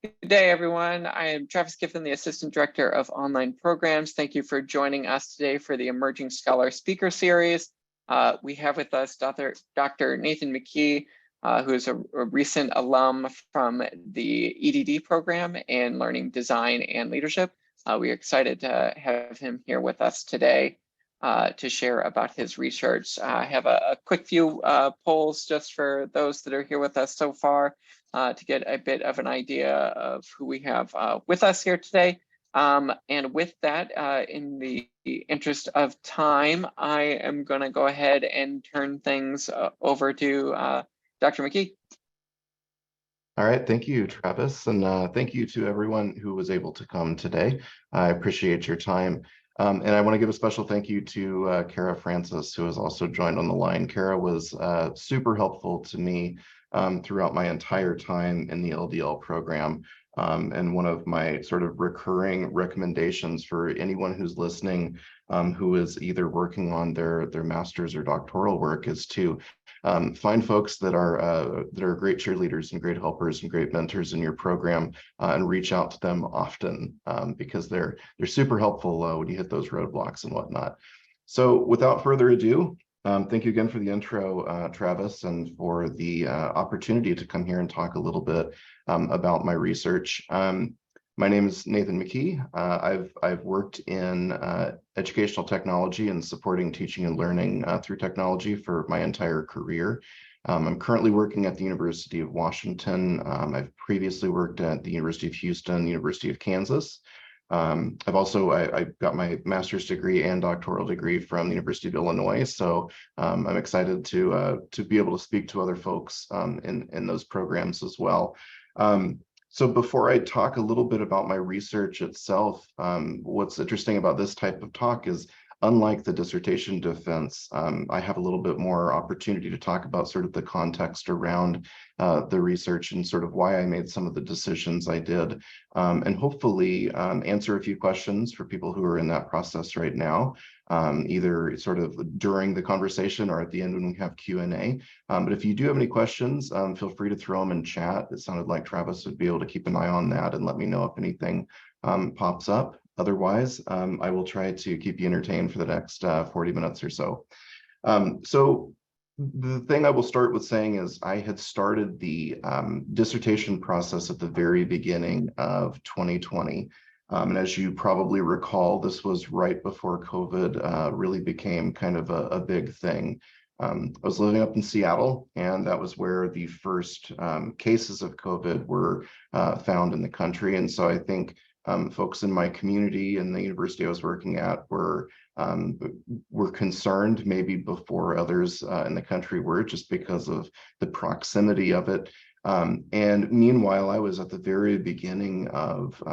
Good day, everyone. I am Travis Giffen, the Assistant Director of Online Programs. Thank you for joining us today for the Emerging Scholar Speaker Series. We have with us Dr. Nathan McKee, who is a recent alum from the EDD program in Learning Design and Leadership. We are excited to have him here with us today to share about his research. I have a quick few polls just for those that are here with us so far to get a bit of an idea of who we have with us here today. And with that, in the interest of time, I am going to go ahead and turn things over to Dr. McKee. All right, thank you, Travis, and thank you to everyone who was able to come today. I appreciate your time. And I want to give a special thank you to Kara Francis, who has also joined on the line. Kara was super helpful to me throughout my entire time in the LDL program. And one of my sort of recurring recommendations for anyone who's listening who is either working on their master's or doctoral work is to find folks that are great cheerleaders and great helpers and great mentors in your program and reach out to them often because they're super helpful when you hit those roadblocks and whatnot. So without further ado, thank you again for the intro, Travis, and for the opportunity to come here and talk a little bit about my research. My name is Nathan McKee. I've worked in educational technology and supporting teaching and learning through technology for my entire career. I'm currently working at the University of Washington. I've previously worked at the University of Houston, University of Kansas. I've also I got my master's degree and doctoral degree from the University of Illinois, so I'm excited to be able to speak to other folks in those programs as well. So before I talk a little bit about my research itself, what's interesting about this type of talk is, unlike the dissertation defense, I have a little bit more opportunity to talk about sort of the context around the research and sort of why I made some of the decisions I did, and hopefully answer a few questions for people who are in that process right now, either sort of during the conversation or at the end when we have Q&A. But if you do have any questions, feel free to throw them in chat. It sounded like Travis would be able to keep an eye on that and let me know if anything pops up. Otherwise, I will try to keep you entertained for the next 40 minutes or so. So the thing I will start with saying is I had started the dissertation process at the very beginning of 2020. And as you probably recall, this was right before COVID really became kind of a big thing. I was living up in Seattle, and that was where the first cases of COVID were found in the country. And so I think folks in my community and the university I was working at were concerned maybe before others in the country were, just because of the proximity of it. And meanwhile, I was at the very beginning of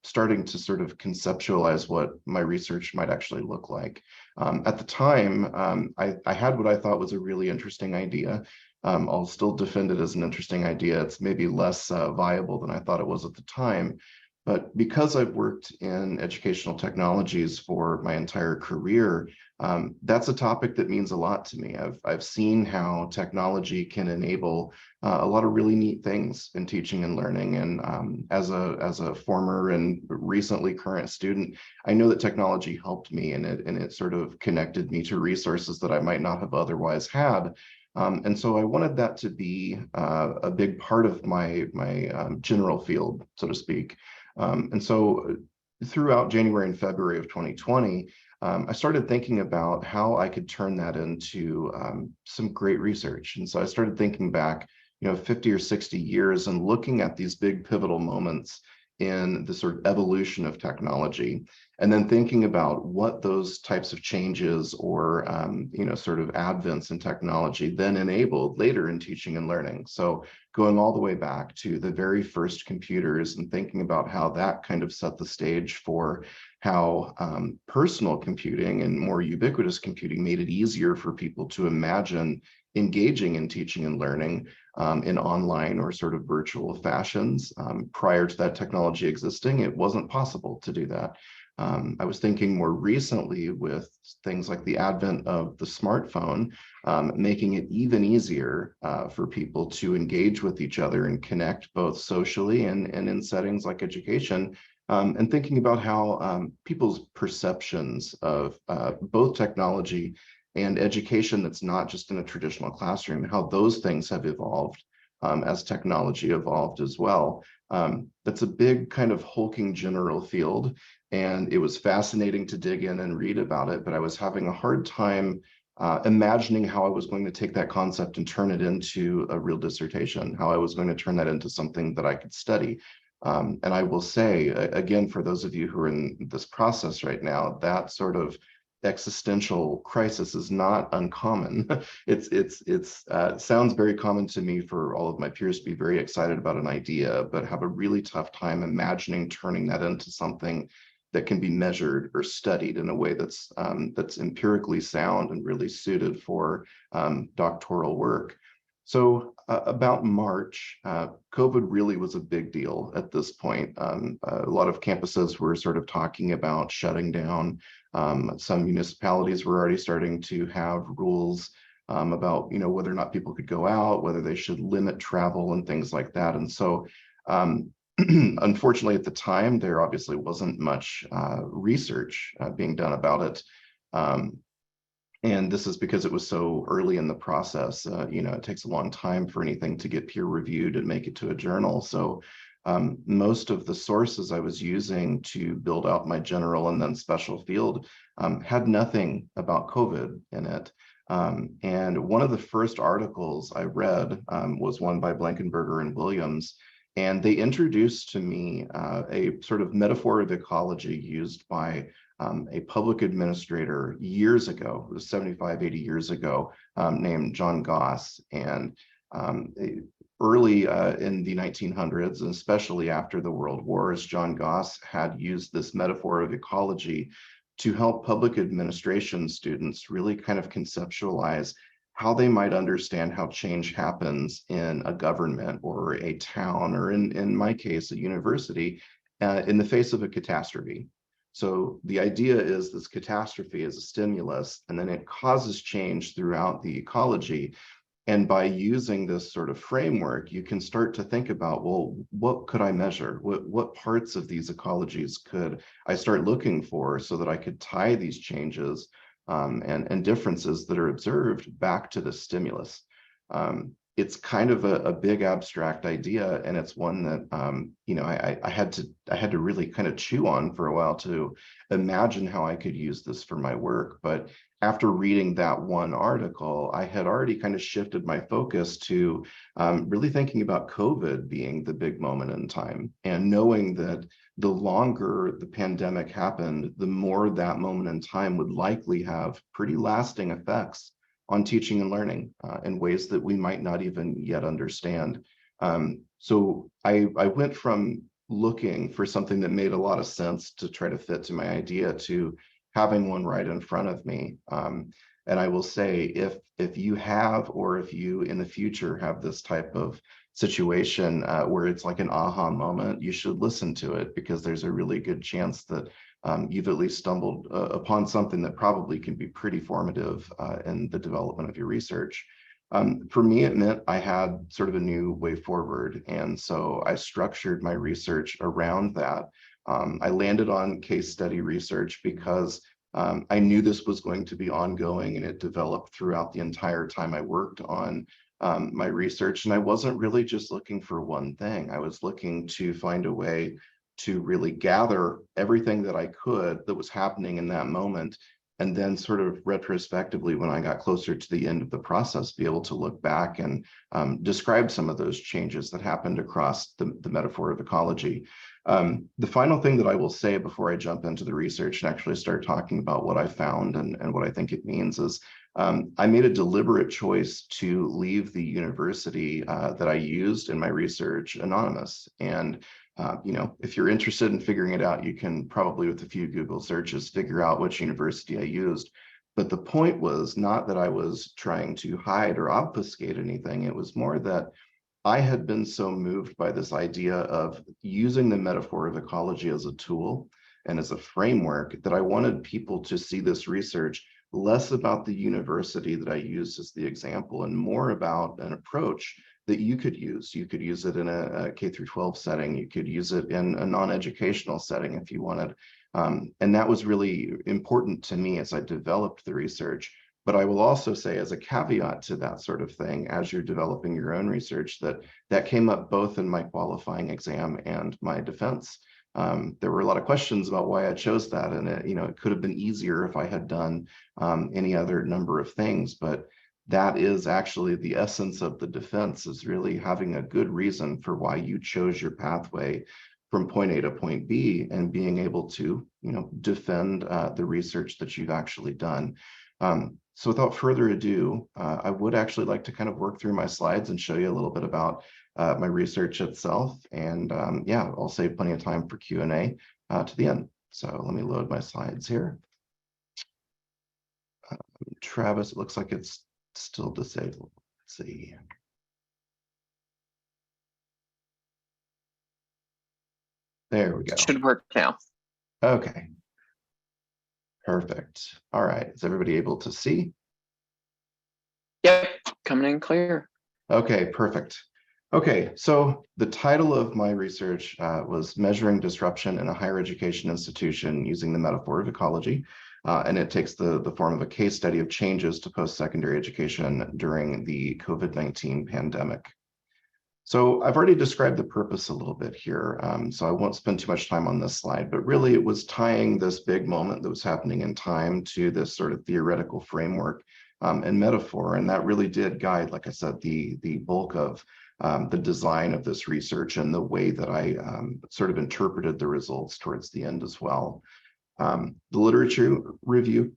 starting to sort of conceptualize what my research might actually look like. At the time, I had what I thought was a really interesting idea. I'll still defend it as an interesting idea. It's maybe less viable than I thought it was at the time. But because I've worked in educational technologies for my entire career, that's a topic that means a lot to me. I've seen how technology can enable a lot of really neat things in teaching and learning. And as a former and recently current student, I know that technology helped me, and it sort of connected me to resources that I might not have otherwise had. And so I wanted that to be a big part of my general field, so to speak. And so throughout January and February of 2020, I started thinking about how I could turn that into some great research. And so I started thinking back, 50 or 60 years and looking at these big pivotal moments in the sort of evolution of technology, and then thinking about what those types of changes or sort of advents in technology then enabled later in teaching and learning. So going all the way back to the very first computers and thinking about how that kind of set the stage for how personal computing and more ubiquitous computing made it easier for people to imagine engaging in teaching and learning in online or sort of virtual fashions. Prior to that technology existing, it wasn't possible to do that. I was thinking more recently with things like the advent of the smartphone, making it even easier for people to engage with each other and connect both socially and in settings like education. And thinking about how people's perceptions of both technology and education that's not just in a traditional classroom, how those things have evolved as technology evolved as well. That's a big kind of hulking general field, and it was fascinating to dig in and read about it, but I was having a hard time imagining how I was going to take that concept and turn it into a real dissertation, how I was going to turn that into something that I could study. And I will say, again, for those of you who are in this process right now, that sort of existential crisis is not uncommon. It's sounds very common to me for all of my peers to be very excited about an idea, but have a really tough time imagining turning that into something that can be measured or studied in a way that's empirically sound and really suited for doctoral work. So about March, COVID really was a big deal at this point. A lot of campuses were sort of talking about shutting down. Some municipalities were already starting to have rules about, whether or not people could go out, whether they should limit travel and things like that. And so unfortunately, at the time, there obviously wasn't much research being done about it. And this is because it was so early in the process. It takes a long time for anything to get peer reviewed and make it to a journal. So most of the sources I was using to build out my general and then special field had nothing about COVID in it. And one of the first articles I read was one by Blankenberger and Williams. And they introduced to me a sort of metaphor of ecology used by a public administrator years ago, it was 75, 80 years ago, named John Goss. And early in the 1900s, and especially after the World Wars, John Goss had used this metaphor of ecology to help public administration students really kind of conceptualize how they might understand how change happens in a government or a town, or in my case, a university, in the face of a catastrophe. So the idea is this catastrophe is a stimulus, and then it causes change throughout the ecology. And by using this sort of framework, you can start to think about, well, what could I measure? What parts of these ecologies could I start looking for so that I could tie these changes and differences that are observed back to the stimulus? It's kind of a big abstract idea, and it's one that I had to really kind of chew on for a while to imagine how I could use this for my work. But after reading that one article, I had already kind of shifted my focus to really thinking about COVID being the big moment in time, and knowing that the longer the pandemic happened, the more that moment in time would likely have pretty lasting effects on teaching and learning in ways that we might not even yet understand. So I went from looking for something that made a lot of sense to try to fit to my idea to having one right in front of me. And I will say, if you have, or if you in the future have this type of situation where it's like an aha moment, you should listen to it, because there's a really good chance that you've at least stumbled upon something that probably can be pretty formative in the development of your research. For me, it meant I had sort of a new way forward. And so I structured my research around that. I landed on case study research because I knew this was going to be ongoing, and it developed throughout the entire time I worked on my research. And I wasn't really just looking for one thing. I was looking to find a way to really gather everything that I could that was happening in that moment, and then sort of retrospectively, when I got closer to the end of the process, be able to look back and describe some of those changes that happened across the metaphor of ecology. The final thing that I will say before I jump into the research and actually start talking about what I found and what I think it means is I made a deliberate choice to leave the university that I used in my research anonymous. And if you're interested in figuring it out, you can probably, with a few Google searches, figure out which university I used. But the point was not that I was trying to hide or obfuscate anything. It was more that I had been so moved by this idea of using the metaphor of ecology as a tool and as a framework, that I wanted people to see this research less about the university that I used as the example and more about an approach that you could use. You could use it in a K through 12 setting. You could use it in a non-educational setting if you wanted. And that was really important to me as I developed the research. But I will also say, as a caveat to that sort of thing, as you're developing your own research, that came up both in my qualifying exam and my defense. There were a lot of questions about why I chose that, and it could have been easier if I had done any other number of things. But that is actually the essence of the defense, is really having a good reason for why you chose your pathway from point A to point B, and being able to defend the research that you've actually done. So without further ado, I would actually like to kind of work through my slides and show you a little bit about my research itself. And yeah, I'll save plenty of time for Q&A to the end. So let me load my slides here. Travis, it looks like it's still disabled. Let's see. There we go. Should work now. Okay. Perfect. All right. Is everybody able to see? Yep, coming in clear. Okay, perfect. Okay, so the title of my research was Measuring Disruption in a Higher Education Institution Using the Metaphor of Ecology. And it takes the form of a case study of changes to post-secondary education during the COVID-19 pandemic. So I've already described the purpose a little bit here, so I won't spend too much time on this slide, but really it was tying this big moment that was happening in time to this sort of theoretical framework and metaphor, and that really did guide, like I said, the bulk of the design of this research and the way that I sort of interpreted the results towards the end as well. The literature review,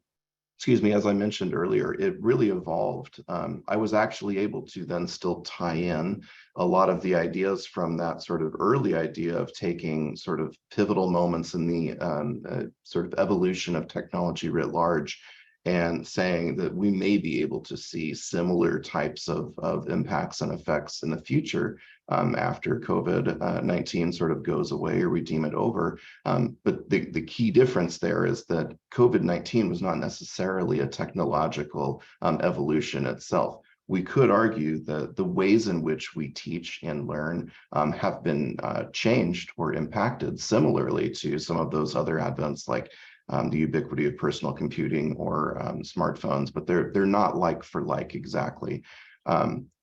excuse me, as I mentioned earlier, it really evolved. I was actually able to then still tie in a lot of the ideas from that sort of early idea of taking sort of pivotal moments in the sort of evolution of technology writ large, and saying that we may be able to see similar types of impacts and effects in the future after COVID-19 sort of goes away or we deem it over. But the key difference there is that COVID-19 was not necessarily a technological evolution itself. We could argue that the ways in which we teach and learn have been changed or impacted similarly to some of those other advents, like the ubiquity of personal computing or smartphones, but they're not like for like exactly.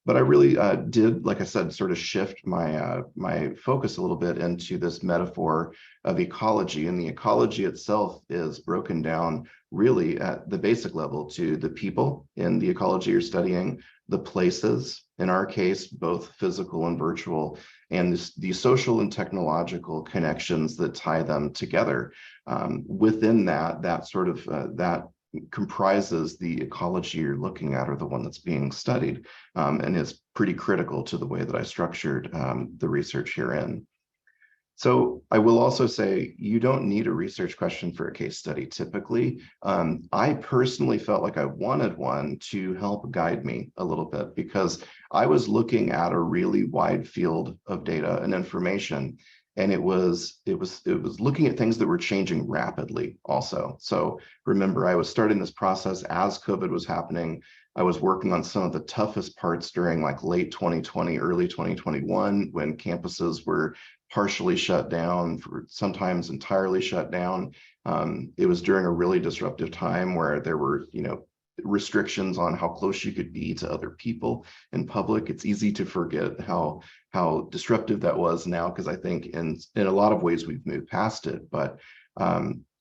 But I really did, like I said, sort of shift my focus a little bit into this metaphor of ecology, and the ecology itself is broken down really at the basic level to the people in the ecology you're studying, the places, in our case, both physical and virtual, and the social and technological connections that tie them together. Within that sort of that comprises the ecology you're looking at, or the one that's being studied, and is pretty critical to the way that I structured the research herein. So I will also say you don't need a research question for a case study typically. I personally felt like I wanted one to help guide me a little bit, because I was looking at a really wide field of data and information, and it was looking at things that were changing rapidly also. So remember, I was starting this process as COVID was happening. I was working on some of the toughest parts during like late 2020, early 2021, when campuses were partially shut down, for sometimes entirely shut down. It was during a really disruptive time where there were, restrictions on how close you could be to other people in public. It's easy to forget how disruptive that was now, because I think in a lot of ways we've moved past it. But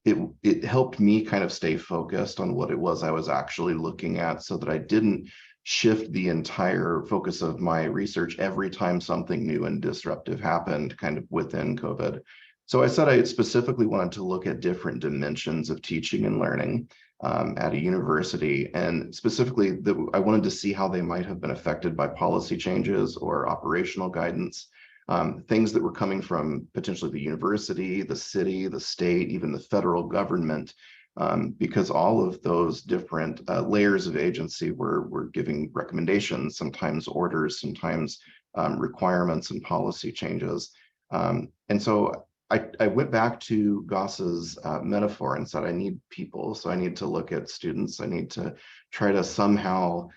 it helped me kind of stay focused on what it was I was actually looking at, so that I didn't shift the entire focus of my research every time something new and disruptive happened kind of within COVID. So I said I specifically wanted to look at different dimensions of teaching and learning at a university, and specifically I wanted to see how they might have been affected by policy changes or operational guidance, things that were coming from potentially the university, the city, the state, even the federal government, because all of those different layers of agency were giving recommendations, sometimes orders, sometimes requirements and policy changes. And so I went back to Goss's metaphor and said, I need people. So I need to look at students. I need to try to somehow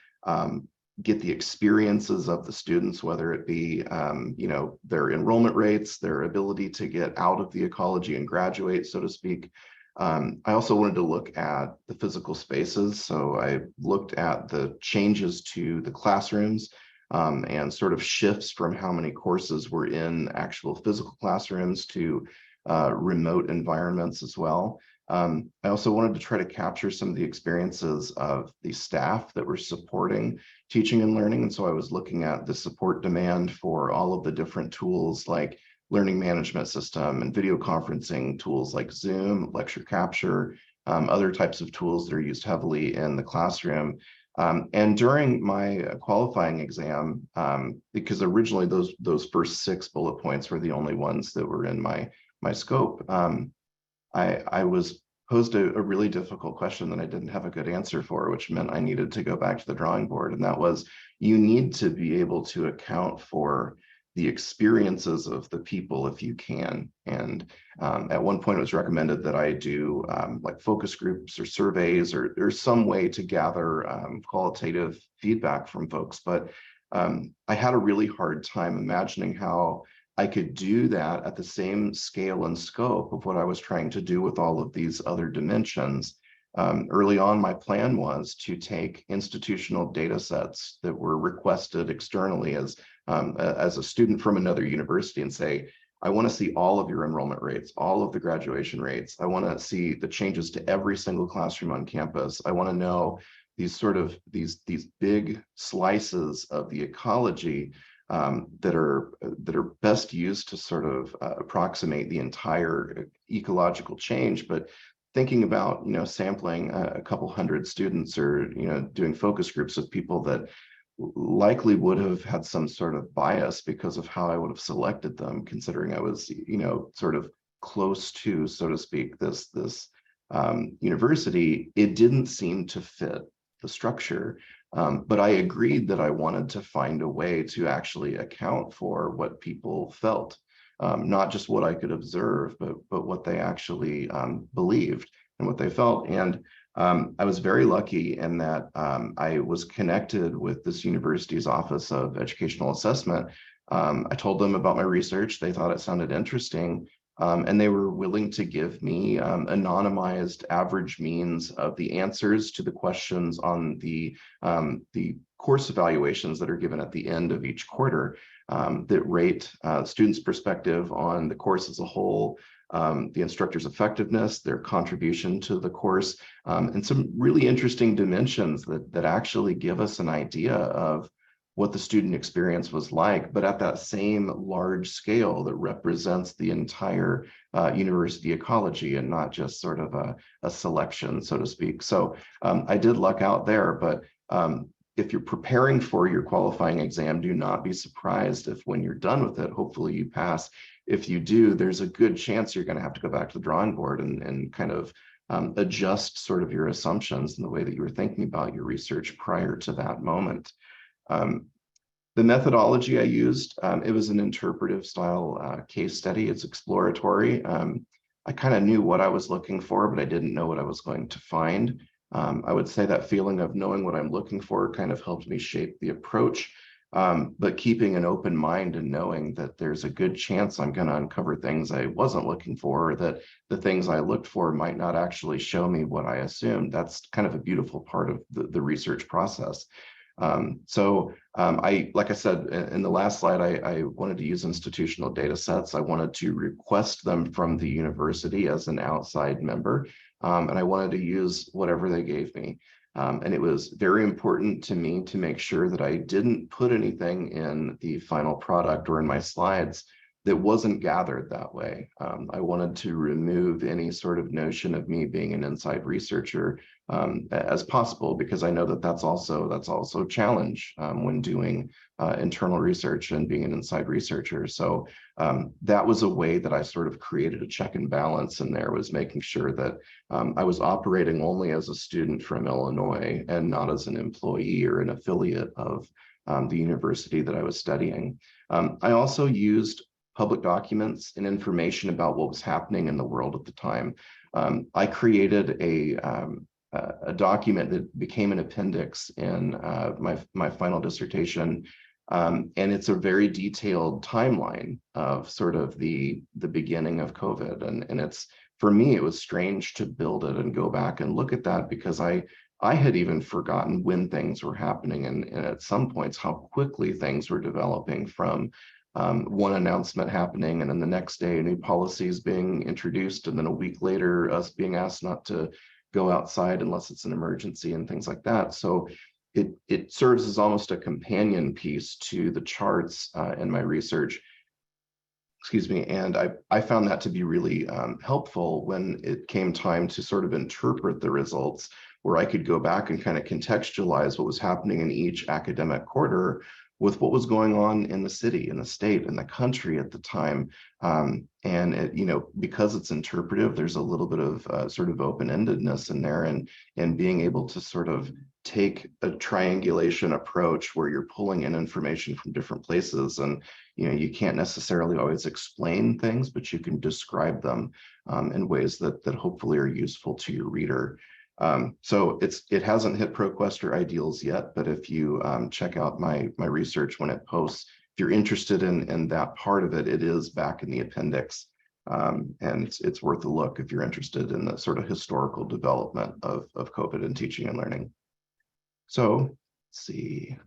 get the experiences of the students, whether it be, their enrollment rates, their ability to get out of the ecology and graduate, so to speak. I also wanted to look at the physical spaces. So I looked at the changes to the classrooms and sort of shifts from how many courses were in actual physical classrooms to remote environments as well. I also wanted to try to capture some of the experiences of the staff that were supporting teaching and learning. And so I was looking at the support demand for all of the different tools like learning management system and video conferencing tools like Zoom, lecture capture, other types of tools that are used heavily in the classroom. And during my qualifying exam, because originally those first 6 bullet points were the only ones that were in my scope, I was posed a really difficult question that I didn't have a good answer for, which meant I needed to go back to the drawing board. And that was, you need to be able to account for the experiences of the people if you can. And at one point it was recommended that I do like focus groups or surveys or some way to gather qualitative feedback from folks. But I had a really hard time imagining how I could do that at the same scale and scope of what I was trying to do with all of these other dimensions. Early on, my plan was to take institutional data sets that were requested externally as a student from another university and say, I want to see all of your enrollment rates, all of the graduation rates. I want to see the changes to every single classroom on campus. I want to know these big slices of the ecology that are best used to sort of approximate the entire ecological change. But thinking about sampling a couple hundred students or doing focus groups with people that likely would have had some sort of bias because of how I would have selected them, considering I was sort of close to, so to speak, this university, it didn't seem to fit the structure. But I agreed that I wanted to find a way to actually account for what people felt, not just what I could observe, but what they actually believed and what they felt. And I was very lucky in that I was connected with this university's Office of Educational Assessment. I told them about my research. They thought it sounded interesting. And they were willing to give me anonymized average means of the answers to the questions on the course evaluations that are given at the end of each quarter that rate students' perspective on the course as a whole, the instructor's effectiveness, their contribution to the course, and some really interesting dimensions that actually give us an idea of what the student experience was like, but at that same large scale that represents the entire university ecology and not just sort of a selection, so to speak. So I did luck out there, but if you're preparing for your qualifying exam, do not be surprised if when you're done with it, hopefully you pass. If you do, there's a good chance you're going to have to go back to the drawing board and kind of adjust sort of your assumptions and the way that you were thinking about your research prior to that moment. The methodology I used, it was an interpretive style case study. It's exploratory. I kind of knew what I was looking for, but I didn't know what I was going to find. I would say that feeling of knowing what I'm looking for kind of helped me shape the approach, but keeping an open mind and knowing that there's a good chance I'm going to uncover things I wasn't looking for, or that the things I looked for might not actually show me what I assumed. That's kind of a beautiful part of the research process. Like I said in the last slide, I wanted to use institutional data sets. I wanted to request them from the university as an outside member, and I wanted to use whatever they gave me. And it was very important to me to make sure that I didn't put anything in the final product or in my slides that wasn't gathered that way. I wanted to remove any sort of notion of me being an inside researcher as possible, because I know that that's also a challenge when doing internal research and being an inside researcher. So that was a way that I sort of created a check and balance in there, was making sure that I was operating only as a student from Illinois and not as an employee or an affiliate of the university that I was studying. I also used public documents and information about what was happening in the world at the time. I created a document that became an appendix in my final dissertation. And it's a very detailed timeline of sort of the beginning of COVID. And it's, for me, it was strange to build it and go back and look at that, because I had even forgotten when things were happening, and at some points how quickly things were developing, from one announcement happening and then the next day new policies being introduced, and then a week later us being asked not to go outside unless it's an emergency and things like that. So it serves as almost a companion piece to the charts in my research. Excuse me, and I found that to be really helpful when it came time to sort of interpret the results, where I could go back and kind of contextualize what was happening in each academic quarter with what was going on in the city, in the state, in the country at the time. And it, you know, because it's interpretive, there's a little bit of sort of open-endedness in there, and being able to sort of take a triangulation approach where you're pulling in information from different places. And, you know, you can't necessarily always explain things, but you can describe them in ways that hopefully are useful to your reader. So it hasn't hit ProQuest or ideals yet, but if you check out my research when it posts, if you're interested in that part of it, it is back in the appendix. And it's worth a look if you're interested in the sort of historical development of COVID in teaching and learning. So let's see.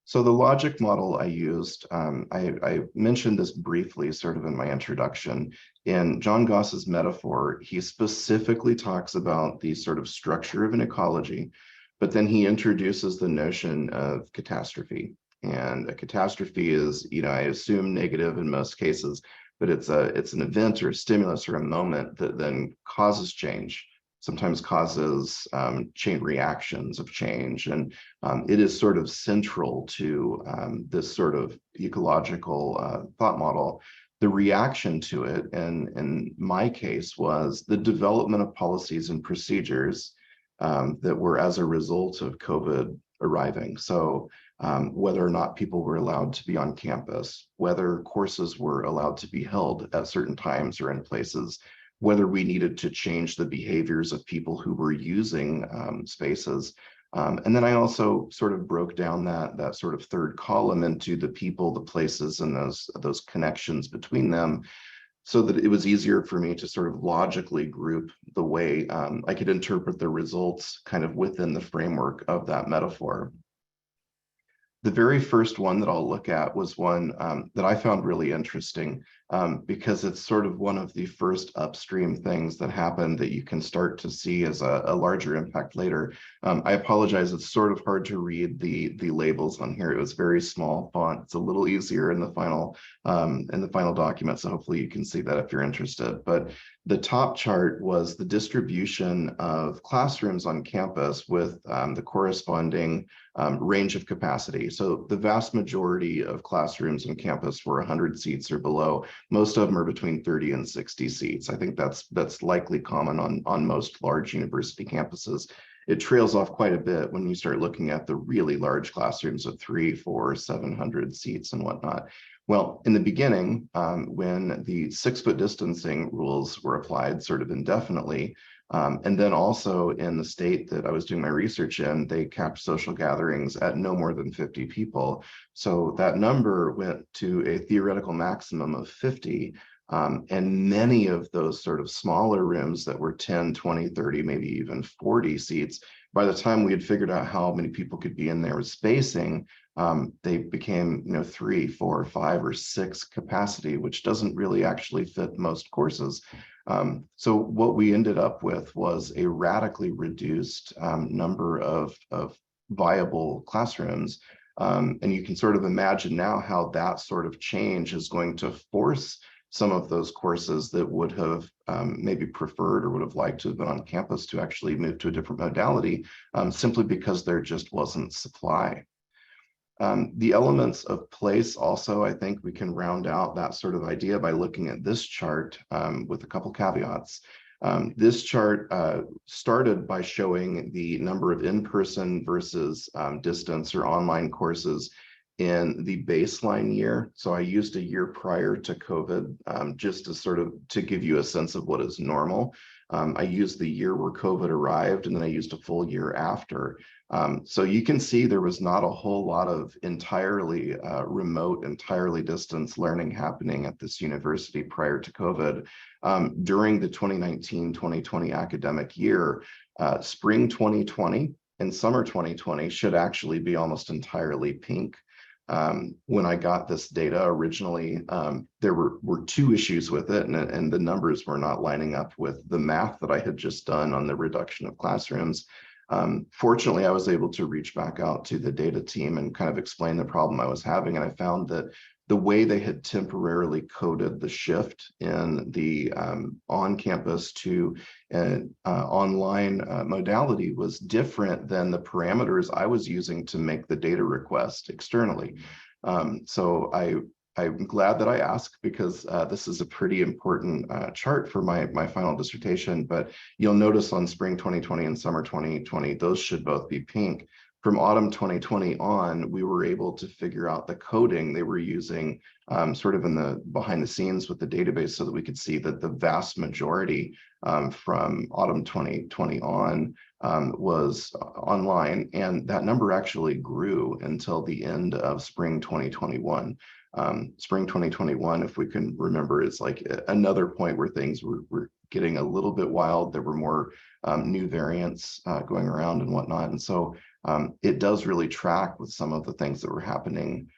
So the logic model I used, I mentioned this briefly sort of in my introduction. In John Goss's Metaphor, he specifically talks about the sort of structure of an ecology, but then he introduces the notion of catastrophe. And a catastrophe is, you know, I assume negative in most cases, but it's an event or a stimulus or a moment that then causes change, sometimes causes chain reactions of change. And it is sort of central to this sort of ecological thought model. The reaction to it, and in my case, was the development of policies and procedures that were as a result of COVID arriving. So whether or not people were allowed to be on campus, whether courses were allowed to be held at certain times or in places, whether we needed to change the behaviors of people who were using spaces. And then I also sort of broke down that sort of third column into the people, the places, and those connections between them, so that it was easier for me to sort of logically group the way I could interpret the results kind of within the framework of that metaphor. The very first one that I'll look at was one that I found really interesting because it's sort of one of the first upstream things that happened that you can start to see as a larger impact later. I apologize, it's sort of hard to read the labels on here. It was very small font. It's a little easier in the final document, so hopefully you can see that if you're interested. But the top chart was the distribution of classrooms on campus with the corresponding range of capacity. So the vast majority of classrooms on campus were 100 seats or below. Most of them are between 30 and 60 seats. I think that's likely common on most large university campuses. It trails off quite a bit when you start looking at the really large classrooms of 300, 400, 700 seats and whatnot. Well, in the beginning, when the 6-foot distancing rules were applied sort of indefinitely, and then also in the state that I was doing my research in, they capped social gatherings at no more than 50 people. So that number went to a theoretical maximum of 50. And many of those sort of smaller rooms that were 10, 20, 30, maybe even 40 seats, by the time we had figured out how many people could be in there with spacing, they became, 3, 4, 5, or 6 capacity, which doesn't really actually fit most courses. So what we ended up with was a radically reduced number of viable classrooms. And you can sort of imagine now how that sort of change is going to force some of those courses that would have maybe preferred or would have liked to have been on campus to actually move to a different modality, simply because there just wasn't supply. The elements of place also, I think we can round out that sort of idea by looking at this chart with a couple caveats. This chart started by showing the number of in-person versus distance or online courses in the baseline year. So I used a year prior to COVID, just to sort of to give you a sense of what is normal. I used the year where COVID arrived, and then I used a full year after. So you can see there was not a whole lot of entirely remote, entirely distance learning happening at this university prior to COVID. During the 2019-2020 academic year, spring 2020 and summer 2020 should actually be almost entirely pink. When I got this data originally, there were two issues with it, and the numbers were not lining up with the math that I had just done on the reduction of classrooms. Fortunately, I was able to reach back out to the data team and kind of explain the problem I was having, and I found that the way they had temporarily coded the shift in the on-campus to online modality was different than the parameters I was using to make the data request externally. So I'm glad that I asked, because this is a pretty important chart for my final dissertation. But you'll notice on spring 2020 and summer 2020, those should both be pink. From autumn 2020 on, we were able to figure out the coding they were using sort of in the behind the scenes with the database, so that we could see that the vast majority from autumn 2020 on was online. And that number actually grew until the end of spring 2021. Spring 2021, if we can remember, is like another point where things were getting a little bit wild. There were more new variants going around and whatnot. And so it does really track with some of the things that were happening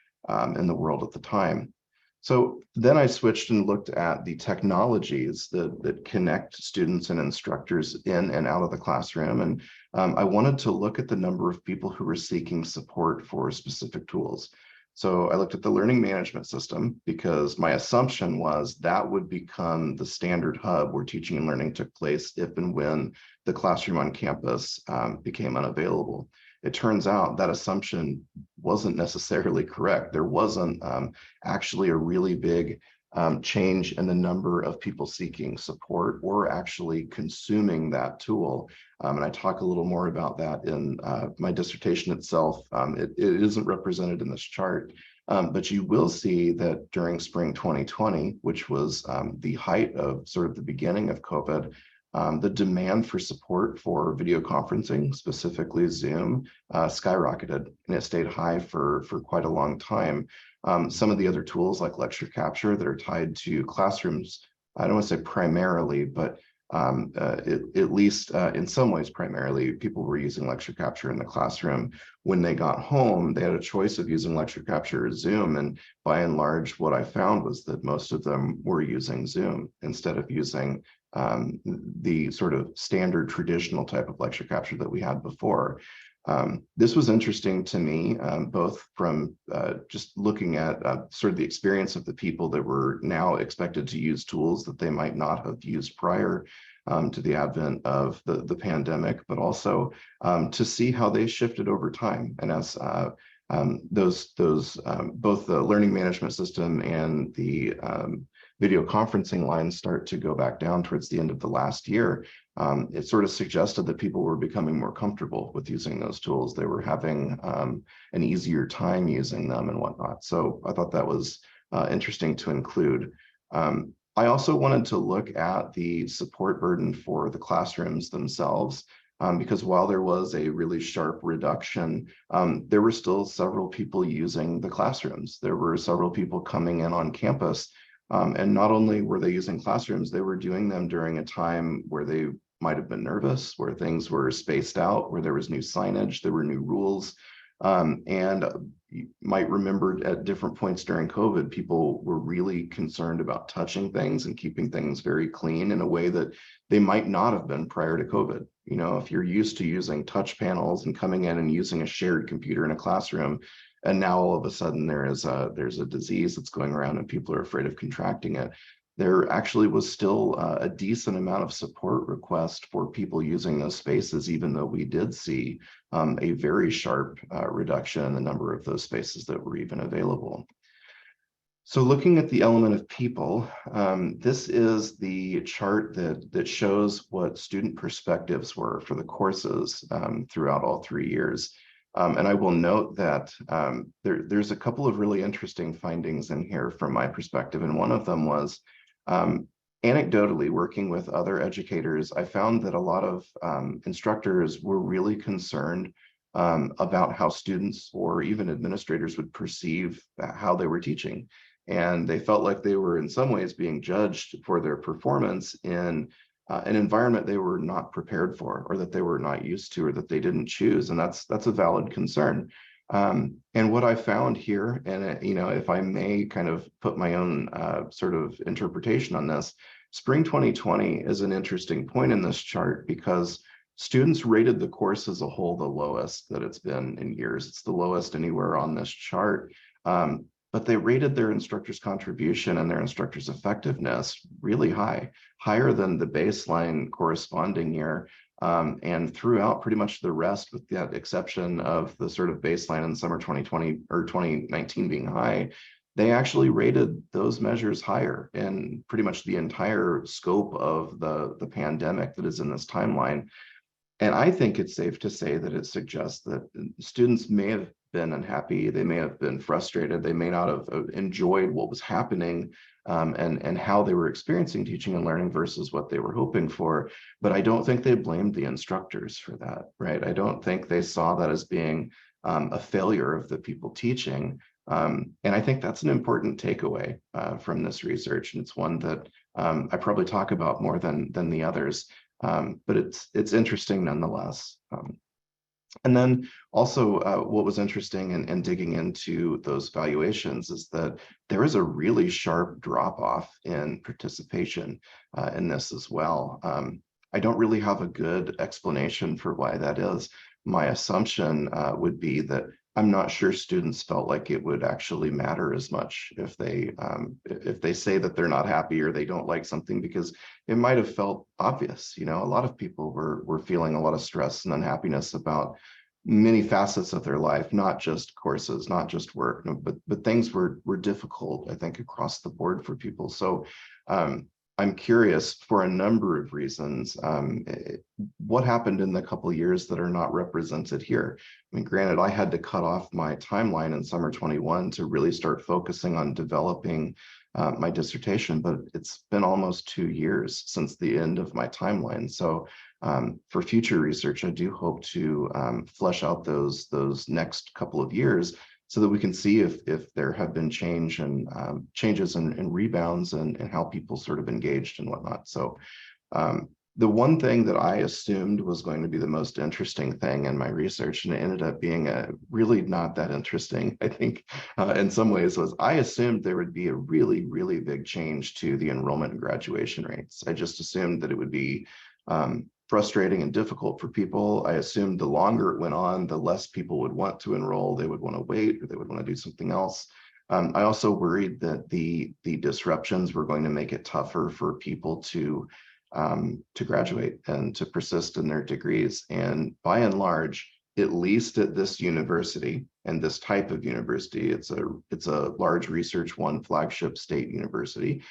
in the world at the time. So then I switched and looked at the technologies that connect students and instructors in and out of the classroom. And I wanted to look at the number of people who were seeking support for specific tools. So I looked at the learning management system, because my assumption was that would become the standard hub where teaching and learning took place if and when the classroom on campus became unavailable. It turns out that assumption wasn't necessarily correct. There wasn't actually a really big change in the number of people seeking support or actually consuming that tool. And I talk a little more about that in my dissertation itself. It isn't represented in this chart, but you will see that during spring 2020, which was the height of sort of the beginning of COVID, the demand for support for video conferencing, specifically Zoom, skyrocketed, and it stayed high for quite a long time. Some of the other tools like lecture capture that are tied to classrooms, I don't want to say primarily, but at least in some ways primarily, people were using lecture capture in the classroom. When they got home, they had a choice of using lecture capture or Zoom, and by and large, what I found was that most of them were using Zoom instead of using the sort of standard traditional type of lecture capture that we had before. This was interesting to me, both from just looking at sort of the experience of the people that were now expected to use tools that they might not have used prior to the advent of the pandemic, but also to see how they shifted over time. And as both the learning management system and the video conferencing lines start to go back down towards the end of the last year, it sort of suggested that people were becoming more comfortable with using those tools. They were having an easier time using them and whatnot. So I thought that was interesting to include. I also wanted to look at the support burden for the classrooms themselves, because while there was a really sharp reduction, there were still several people using the classrooms. There were several people coming in on campus. And not only were they using classrooms, they were doing them during a time where they might have been nervous, where things were spaced out, where there was new signage, there were new rules. And you might remember at different points during COVID, people were really concerned about touching things and keeping things very clean in a way that they might not have been prior to COVID. You know, if you're used to using touch panels and coming in and using a shared computer in a classroom, and now all of a sudden there's a disease that's going around and people are afraid of contracting it, there actually was still a decent amount of support request for people using those spaces, even though we did see a very sharp reduction in the number of those spaces that were even available. So looking at the element of people, this is the chart that shows what student perspectives were for the courses throughout all 3 years. And I will note that there's a couple of really interesting findings in here from my perspective. And one of them was anecdotally working with other educators, I found that a lot of instructors were really concerned about how students or even administrators would perceive how they were teaching. And they felt like they were in some ways being judged for their performance in an environment they were not prepared for, or that they were not used to, or that they didn't choose. And that's a valid concern. And what I found here, and if I may kind of put my own sort of interpretation on this, spring 2020 is an interesting point in this chart because students rated the course as a whole the lowest that it's been in years. It's the lowest anywhere on this chart. But they rated their instructor's contribution and their instructor's effectiveness really high, higher than the baseline corresponding year. And throughout pretty much the rest, with that exception of the sort of baseline in summer 2020 or 2019 being high, they actually rated those measures higher in pretty much the entire scope of the pandemic that is in this timeline. And I think it's safe to say that it suggests that students may have been unhappy, they may have been frustrated, they may not have enjoyed what was happening and how they were experiencing teaching and learning versus what they were hoping for. But I don't think they blamed the instructors for that, right? I don't think they saw that as being a failure of the people teaching. And I think that's an important takeaway from this research. And it's one that I probably talk about more than the others. But it's interesting nonetheless. And then also what was interesting in digging into those valuations is that there is a really sharp drop off in participation in this as well. I don't really have a good explanation for why that is. My assumption would be that I'm not sure students felt like it would actually matter as much if they say that they're not happy or they don't like something, because it might have felt obvious. A lot of people were feeling a lot of stress and unhappiness about many facets of their life, not just courses, not just work, but things were difficult, I think, across the board for people. So I'm curious, for a number of reasons, what happened in the couple of years that are not represented here. I mean, granted, I had to cut off my timeline in summer 21 to really start focusing on developing my dissertation, but it's been almost 2 years since the end of my timeline. So for future research, I do hope to flesh out those next couple of years, so that we can see if there have been changes and rebounds and how people sort of engaged and whatnot. So the one thing that I assumed was going to be the most interesting thing in my research, and it ended up being really not that interesting, I think, in some ways, was I assumed there would be a really, really big change to the enrollment and graduation rates. I just assumed that it would be frustrating and difficult for people. I assumed the longer it went on, the less people would want to enroll. They would want to wait, or they would want to do something else. I also worried that the disruptions were going to make it tougher for people to graduate and to persist in their degrees. And by and large, at least at this university and this type of university, it's a large research one flagship state university.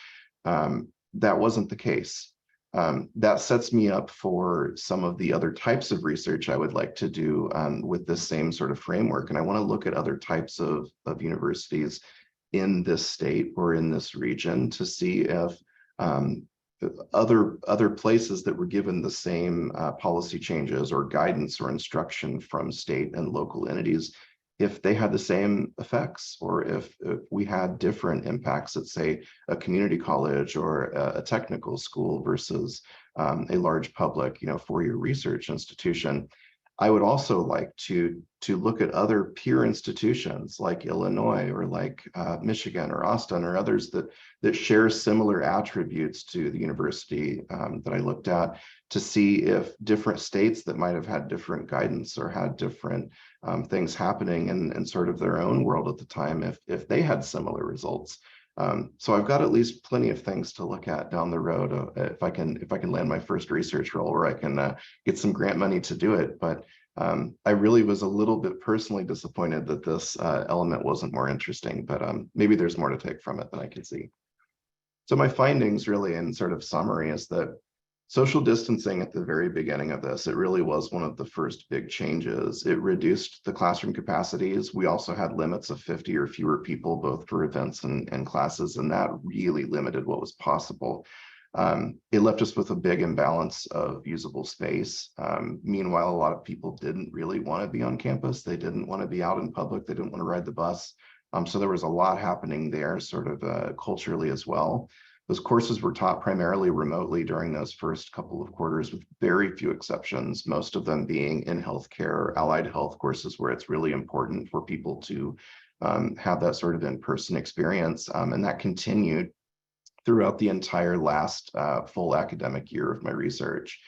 That wasn't the case. That sets me up for some of the other types of research I would like to do with this same sort of framework. And I want to look at other types of universities in this state or in this region to see if other places that were given the same policy changes or guidance or instruction from state and local entities, if they had the same effects, or if we had different impacts at, say, a community college or a technical school versus a large public, four-year research institution. I would also like to look at other peer institutions like Illinois or like Michigan or Austin or others that share similar attributes to the university that I looked at, to see if different states that might have had different guidance or had different things happening in sort of their own world at the time, if they had similar results. So I've got at least plenty of things to look at down the road if I can land my first research role where I can get some grant money to do it. But I really was a little bit personally disappointed that this element wasn't more interesting, but maybe there's more to take from it than I can see. So my findings really in sort of summary is that Social distancing at the very beginning of this, it really was one of the first big changes. It reduced the classroom capacities. We also had limits of 50 or fewer people, both for events and classes, and that really limited what was possible. It left us with a big imbalance of usable space. Meanwhile, a lot of people didn't really want to be on campus. They didn't want to be out in public. They didn't want to ride the bus. So there was a lot happening there sort of culturally as well. Those courses were taught primarily remotely during those first couple of quarters with very few exceptions, most of them being in healthcare, allied health courses where it's really important for people to have that sort of in-person experience. And that continued throughout the entire last full academic year of my research.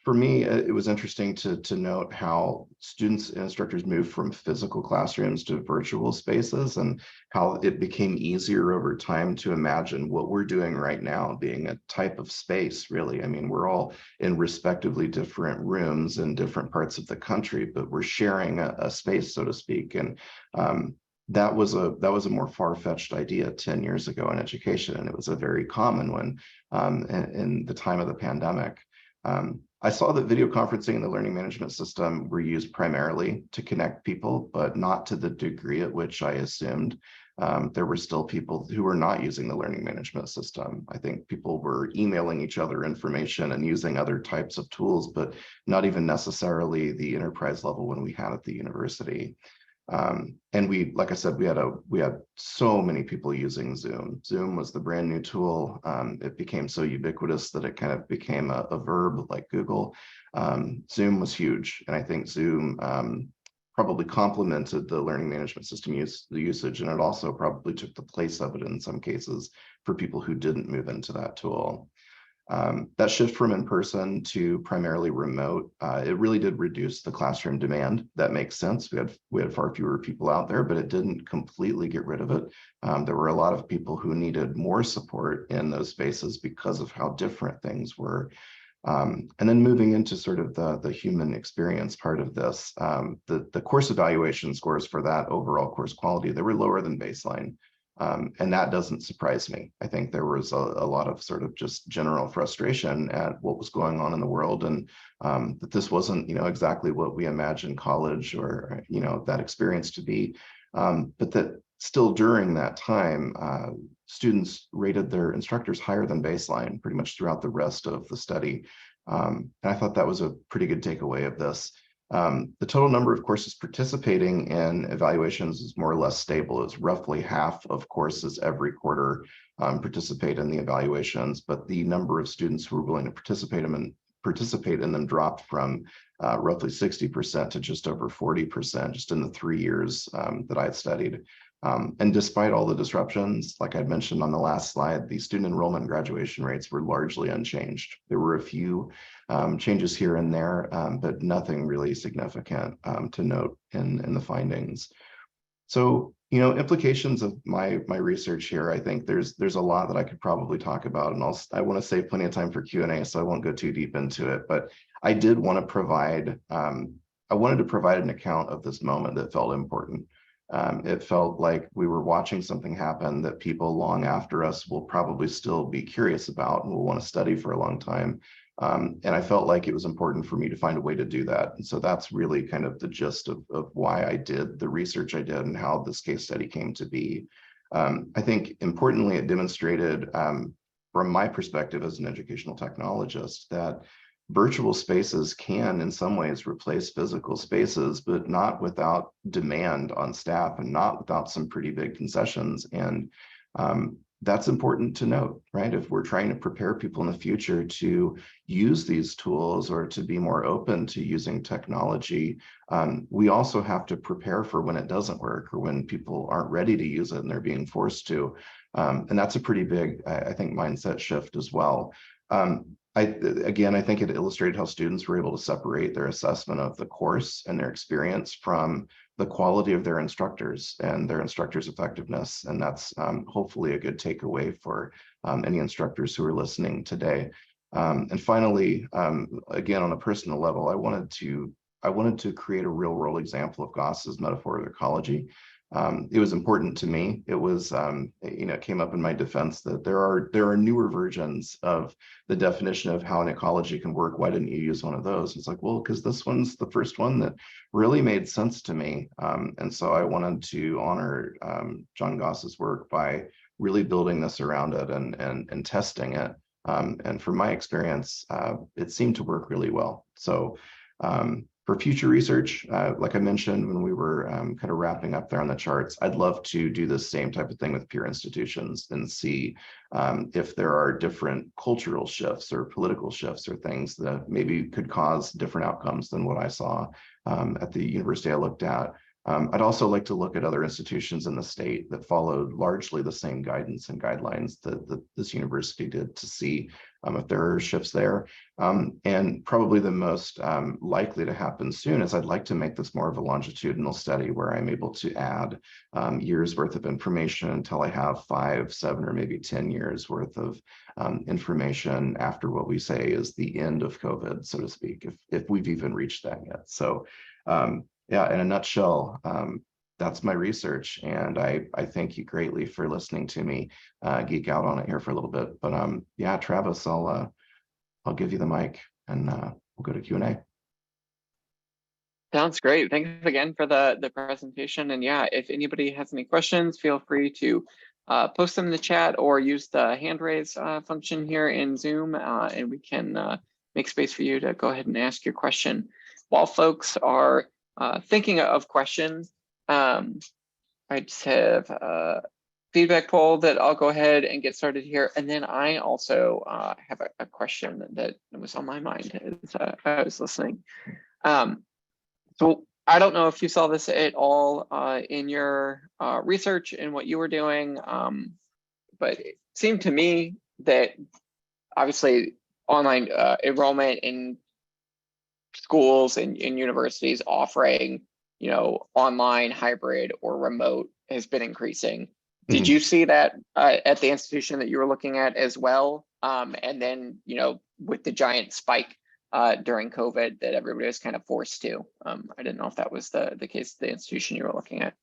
For me, it was interesting to note how students and instructors moved from physical classrooms to virtual spaces and how it became easier over time to imagine what we're doing right now being a type of space, really. I mean, we're all in respectively different rooms in different parts of the country, but we're sharing a space, so to speak. And that was a more far-fetched idea 10 years ago in education, and it was a very common one in the time of the pandemic. I saw that video conferencing and the learning management system were used primarily to connect people, but not to the degree at which I assumed. There were still people who were not using the learning management system. I think people were emailing each other information and using other types of tools, but not even necessarily the enterprise level when we had at the university. And we, like I said, we had so many people using Zoom. Zoom was the brand new tool. It became so ubiquitous that it kind of became a verb like Google. Zoom was huge. And I think Zoom probably complemented the learning management system usage. And it also probably took the place of it in some cases for people who didn't move into that tool. That shift from in-person to primarily remote, it really did reduce the classroom demand. That makes sense. We had far fewer people out there, but it didn't completely get rid of it. There were a lot of people who needed more support in those spaces because of how different things were. And then moving into sort of the human experience part of this, the course evaluation scores for that overall course quality, they were lower than baseline. And that doesn't surprise me. I think there was a lot of sort of just general frustration at what was going on in the world, and that this wasn't, exactly what we imagined college or, that experience to be. But that still during that time, students rated their instructors higher than baseline pretty much throughout the rest of the study. And I thought that was a pretty good takeaway of this. The total number of courses participating in evaluations is more or less stable. It's roughly half of courses every quarter participate in the evaluations, but the number of students who are willing to participate in them dropped from roughly 60% to just over 40% just in the 3 years that I had studied. And despite all the disruptions, like I'd mentioned on the last slide, the student enrollment and graduation rates were largely unchanged. There were a few changes here and there, but nothing really significant to note in the findings. So, implications of my research here, I think there's a lot that I could probably talk about, and I want to save plenty of time for Q&A, so I won't go too deep into it. But I did want to provide, I wanted to provide an account of this moment that felt important. It felt like we were watching something happen that people long after us will probably still be curious about and will want to study for a long time. And I felt like it was important for me to find a way to do that. And so that's really kind of the gist of why I did the research I did and how this case study came to be. I think importantly, it demonstrated from my perspective as an educational technologist that virtual spaces can in some ways replace physical spaces, but not without demand on staff and not without some pretty big concessions. And that's important to note, right? If we're trying to prepare people in the future to use these tools or to be more open to using technology, we also have to prepare for when it doesn't work or when people aren't ready to use it and they're being forced to. And that's a pretty big, I think, mindset shift as well. I think it illustrated how students were able to separate their assessment of the course and their experience from the quality of their instructors and their instructors' effectiveness. And that's hopefully a good takeaway for any instructors who are listening today. And finally, again, on a personal level, I wanted to create a real world example of Goss's Metaphor of Ecology. it was important to me. It was, it came up in my defense that there are newer versions of the definition of how an ecology can work. Why didn't you use one of those? It's like, well, because this one's the first one that really made sense to me. And so I wanted to honor John Goss's work by really building this around it and testing it. And from my experience, it seemed to work really well. So for future research, like I mentioned when we were kind of wrapping up there on the charts, I'd love to do the same type of thing with peer institutions and see if there are different cultural shifts or political shifts or things that maybe could cause different outcomes than what I saw at the university I looked at. I'd also like to look at other institutions in the state that followed largely the same guidance and guidelines that this university did to see if there are shifts there. And probably the most likely to happen soon is I'd like to make this more of a longitudinal study where I'm able to add years worth of information until I have 5, 7, or maybe 10 years worth of information after what we say is the end of COVID, so to speak, if we've even reached that yet. So yeah, in a nutshell, that's my research, and I thank you greatly for listening to me geek out on it here for a little bit. But yeah, Travis, I'll give you the mic, and we'll go to Q&A. Sounds great. Thanks again for the presentation. And yeah, if anybody has any questions, feel free to post them in the chat or use the hand raise function here in Zoom, and we can make space for you to go ahead and ask your question. While folks are thinking of questions, I just have a feedback poll that I'll go ahead and get started here. And then I also have a question that was on my mind as I was listening. So I don't know if you saw this at all in your research and what you were doing, but it seemed to me that obviously online enrollment in schools and universities offering, online, hybrid, or remote has been increasing. Did you see that at the institution that you were looking at as well? And then, with the giant spike during COVID that everybody was kind of forced to. I didn't know if that was the case at the institution you were looking at.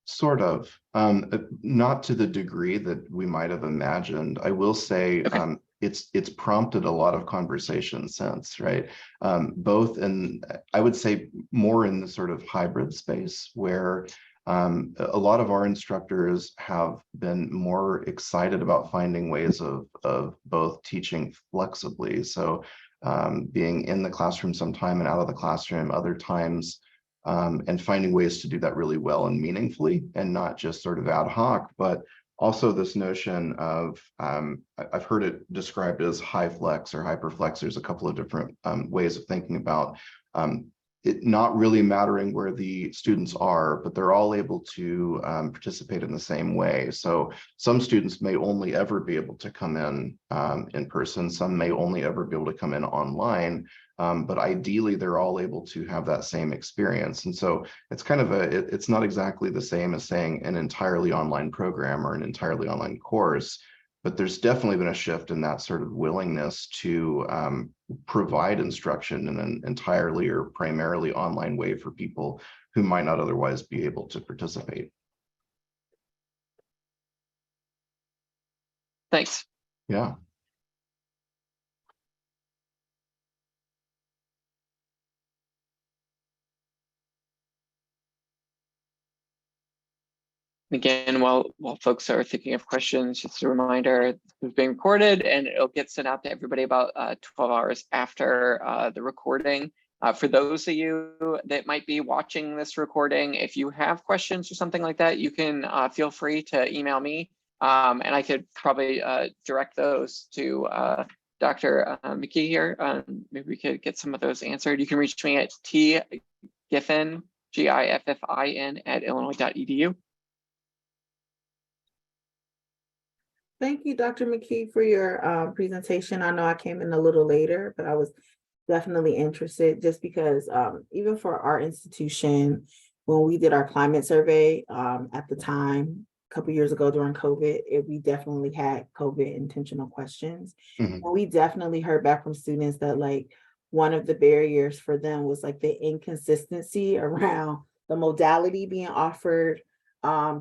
Sort of, not to the degree that we might have imagined. I will say, okay. It's prompted a lot of conversation since, right? Both in, I would say, more in the sort of hybrid space where a lot of our instructors have been more excited about finding ways of both teaching flexibly. So being in the classroom sometime and out of the classroom other times, and finding ways to do that really well and meaningfully and not just sort of ad hoc, but also this notion of, I've heard it described as high flex or hyperflex. There's a couple of different ways of thinking about it not really mattering where the students are, but they're all able to participate in the same way. So some students may only ever be able to come in person. Some may only ever be able to come in online. But ideally, they're all able to have that same experience. And so it's kind of it's not exactly the same as saying an entirely online program or an entirely online course, but there's definitely been a shift in that sort of willingness to provide instruction in an entirely or primarily online way for people who might not otherwise be able to participate. Thanks. Yeah. Again, while folks are thinking of questions, just a reminder, this is being recorded and it'll get sent out to everybody about 12 hours after the recording. For those of you that might be watching this recording, if you have questions or something like that, you can feel free to email me, and I could probably direct those to Dr. McKee here. Maybe we could get some of those answered. You can reach me at tgiffin, Giffin, at illinois.edu. Thank you, Dr. McKee, for your presentation. I know I came in a little later, but I was definitely interested just because even for our institution, when we did our climate survey at the time, a couple years ago during COVID, we definitely had COVID intentional questions. And we definitely heard back from students that one of the barriers for them was the inconsistency around the modality being offered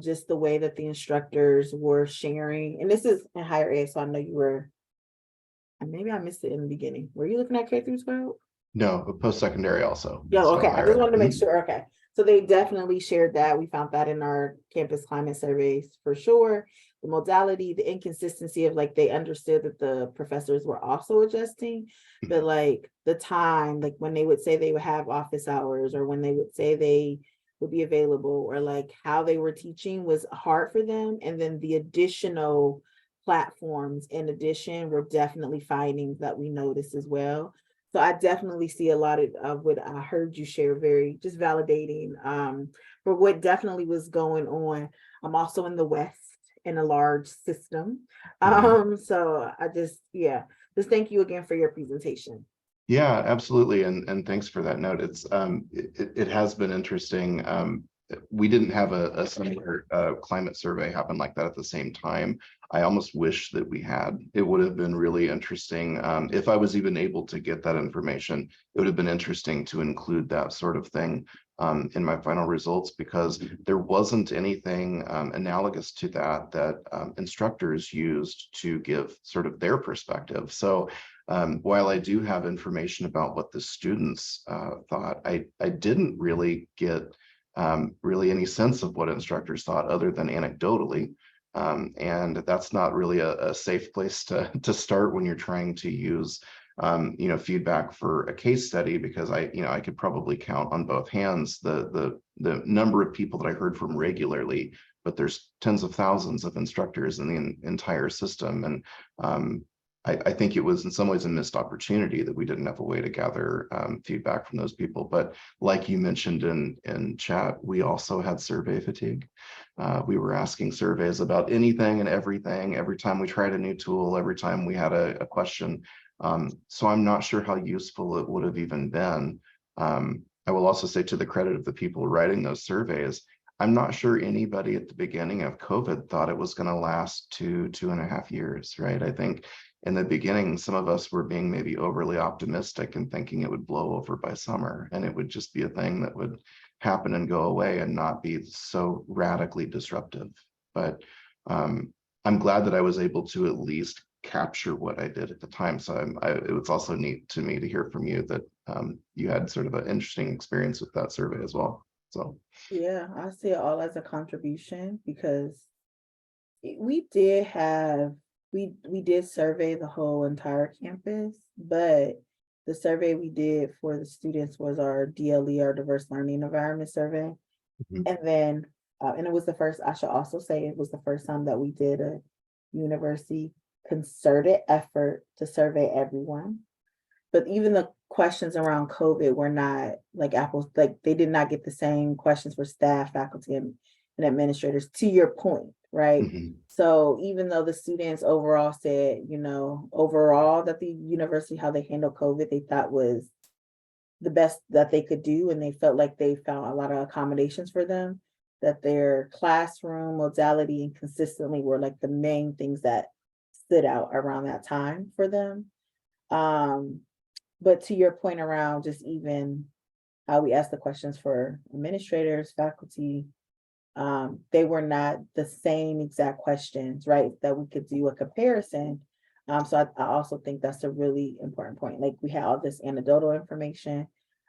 just the way that the instructors were sharing, and this is in higher ed, so I know you were, and maybe I missed it in the beginning. Were you looking at K through 12? No, but post-secondary also. Yeah, So okay. I higher just ed. wanted to make sure. Okay. So they definitely shared that. We found that in our campus climate surveys for sure. The modality, the inconsistency of like they understood that the professors were also adjusting, but like the time, like when they would say they would have office hours or when they would say they would be available or like how they were teaching was hard for them. And then the additional platforms in addition, we're definitely finding that we noticed as well. So I definitely see a lot of what I heard you share, very just validating for what definitely was going on. I'm also in the West in a large system. So I just thank you again for your presentation. Yeah, absolutely. And thanks for that note. It's it has been interesting. We didn't have a similar climate survey happen like that at the same time. I almost wish that we had. It would have been really interesting. If I was even able to get that information, it would have been interesting to include that sort of thing in my final results, because there wasn't anything analogous to that instructors used to give sort of their perspective. So while I do have information about what the students thought, I didn't really get really any sense of what instructors thought other than anecdotally. And that's not really a safe place to start when you're trying to use feedback for a case study, because I could probably count on both hands the number of people that I heard from regularly, but there's tens of thousands of instructors in the entire system. And I think it was in some ways a missed opportunity that we didn't have a way to gather feedback from those people. But like you mentioned in chat, we also had survey fatigue. We were asking surveys about anything and everything every time we tried a new tool, every time we had a question. So I'm not sure how useful it would have even been. I will also say, to the credit of the people writing those surveys, I'm not sure anybody at the beginning of COVID thought it was going to last 2.5 years, right? I think in the beginning, some of us were being maybe overly optimistic and thinking it would blow over by summer, and it would just be a thing that would happen and go away and not be so radically disruptive. But I'm glad that I was able to at least capture what I did at the time. So it was also neat to me to hear from you that you had sort of an interesting experience with that survey as well. So yeah, I see it all as a contribution, because we did have we did survey the whole entire campus, but the survey we did for the students was our DLE, our diverse learning environment survey. And then and it was the first, I should also say, it was the first time that we did a university concerted effort to survey everyone. But even the questions around COVID were not like apples, like they did not get the same questions for staff, faculty, and administrators, to your point, right? So even though the students overall said, overall that the university, how they handled COVID, they thought was the best that they could do, and they felt like they found a lot of accommodations for them, that their classroom modality and consistently were like the main things that stood out around that time for them. But to your point around just even how we asked the questions for administrators, faculty, they were not the same exact questions, right? That we could do a comparison. So I also think that's a really important point. Like we had all this anecdotal information,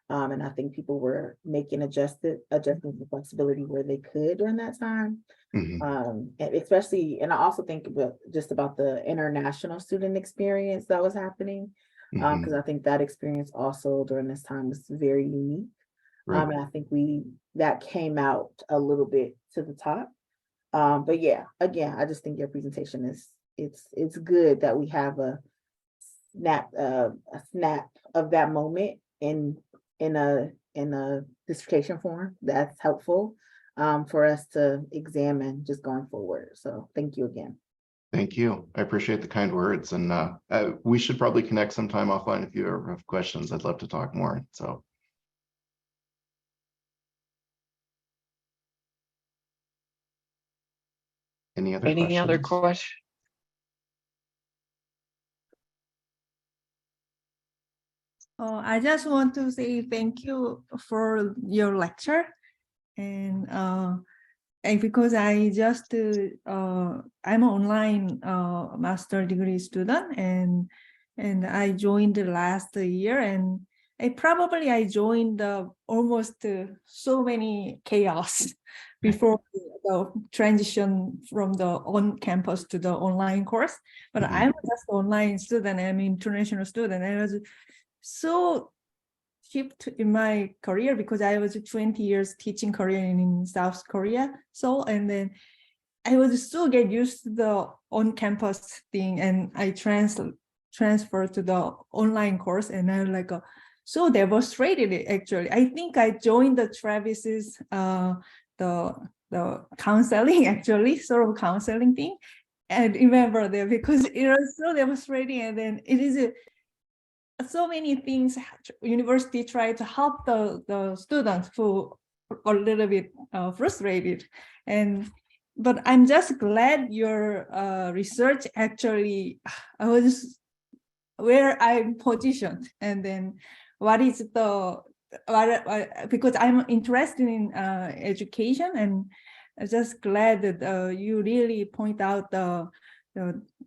and I think people were making adjustments for flexibility where they could during that time. And especially, and I also think about the international student experience that was happening, because I think that experience also during this time was very unique. Right. And I think that came out a little bit to the top. But yeah, again, I just think your presentation it's good that we have a snap of that moment in a dissertation form that's helpful for us to examine just going forward. So thank you again. Thank you. I appreciate the kind words, and we should probably connect sometime offline if you ever have questions. I'd love to talk more. So. Any other questions? Oh, I just want to say thank you for your lecture, and because I just I'm an online master degree student, and I joined last year, and I joined almost so many chaos before the transition from the on campus to the online course. But Mhm. I'm just online student. I'm international student. I was so shift in my career because I was 20 years teaching Korean in South Korea. So, and then I was so get used to the on-campus thing, and I transferred to the online course, and I like so devastated actually. I think I joined the Travis's the counseling actually, sort of counseling thing. And remember that because it was so devastating, and then it is so many things university try to help the students who are a little bit frustrated, but I'm just glad your research actually I was where I'm positioned, and then what is the because I'm interested in education, and I'm just glad that you really point out the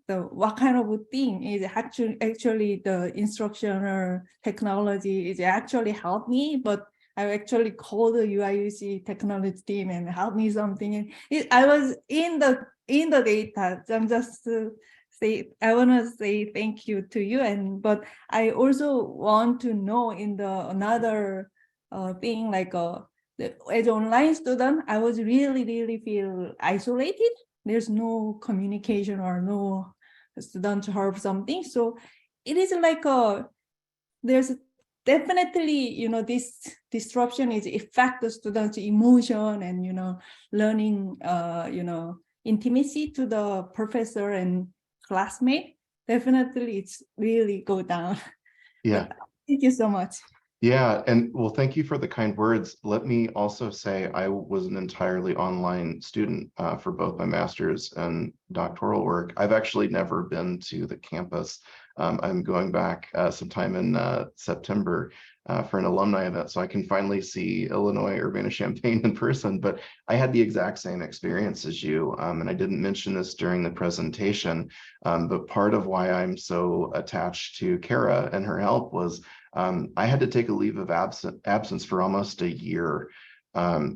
what kind of a thing is actually the instructional technology is actually helped me, but I actually called the UIUC technology team and helped me something. And I was in the data. I'm just I want to say thank you to you, but I also want to know in the another thing like as an online student, I was really feel isolated. There's no communication or no student help something. So it is like there's definitely, this disruption is affect the students' emotion and, learning, intimacy to the professor and classmate. Definitely it's really go down. Yeah. But thank you so much. Yeah, and well, thank you for the kind words. Let me also say I was an entirely online student for both my master's and doctoral work. I've actually never been to the campus. I'm going back sometime in September for an alumni event, so I can finally see Illinois Urbana-Champaign in person. But I had the exact same experience as you, and I didn't mention this during the presentation, but part of why I'm so attached to Kara and her help was I had to take a leave of absence for almost a year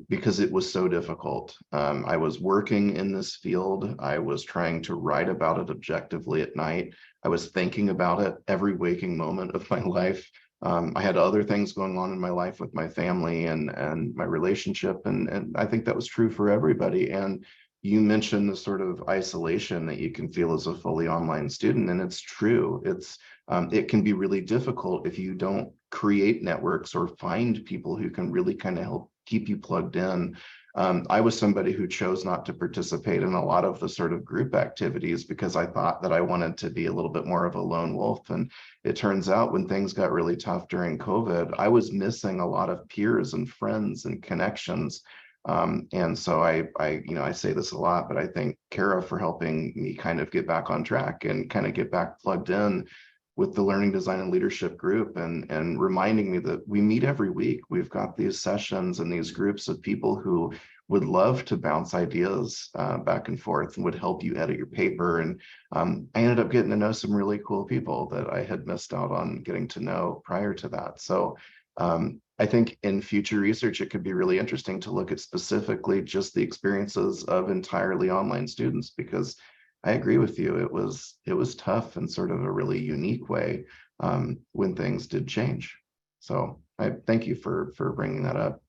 because it was so difficult. I was working in this field. I was trying to write about it objectively at night. I was thinking about it every waking moment of my life. I had other things going on in my life with my family and my relationship, and I think that was true for everybody. And you mentioned the sort of isolation that you can feel as a fully online student, and it's true. It can be really difficult if you don't create networks or find people who can really kind of help keep you plugged in. I was somebody who chose not to participate in a lot of the sort of group activities because I thought that I wanted to be a little bit more of a lone wolf. And it turns out when things got really tough during COVID, I was missing a lot of peers and friends and connections. And so I say this a lot, but I thank Kara for helping me kind of get back on track and kind of get back plugged in with the Learning Design and Leadership group and reminding me that we meet every week. We've got these sessions and these groups of people who would love to bounce ideas back and forth and would help you edit your paper. And I ended up getting to know some really cool people that I had missed out on getting to know prior to that. So I think in future research, it could be really interesting to look at specifically just the experiences of entirely online students, because I agree with you. It was tough in sort of a really unique way when things did change. So I thank you for bringing that up.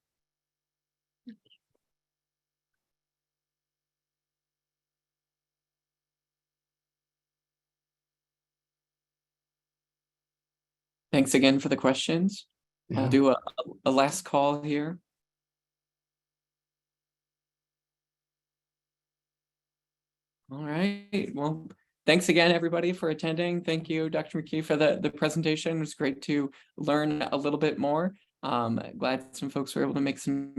Thanks again for the questions. Yeah. I'll do a last call here. All right, well, thanks again, everybody, for attending. Thank you, Dr. McKee, for the presentation. It was great to learn a little bit more. Glad some folks were able to make some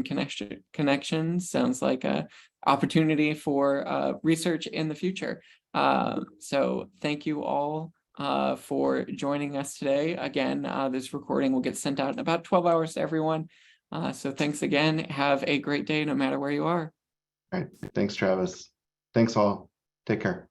connections. Sounds like a opportunity for research in the future. So thank you all for joining us today. Again, this recording will get sent out in about 12 hours to everyone. So thanks again. Have a great day no matter where you are. All right. Thanks, Travis. Thanks all. Take care.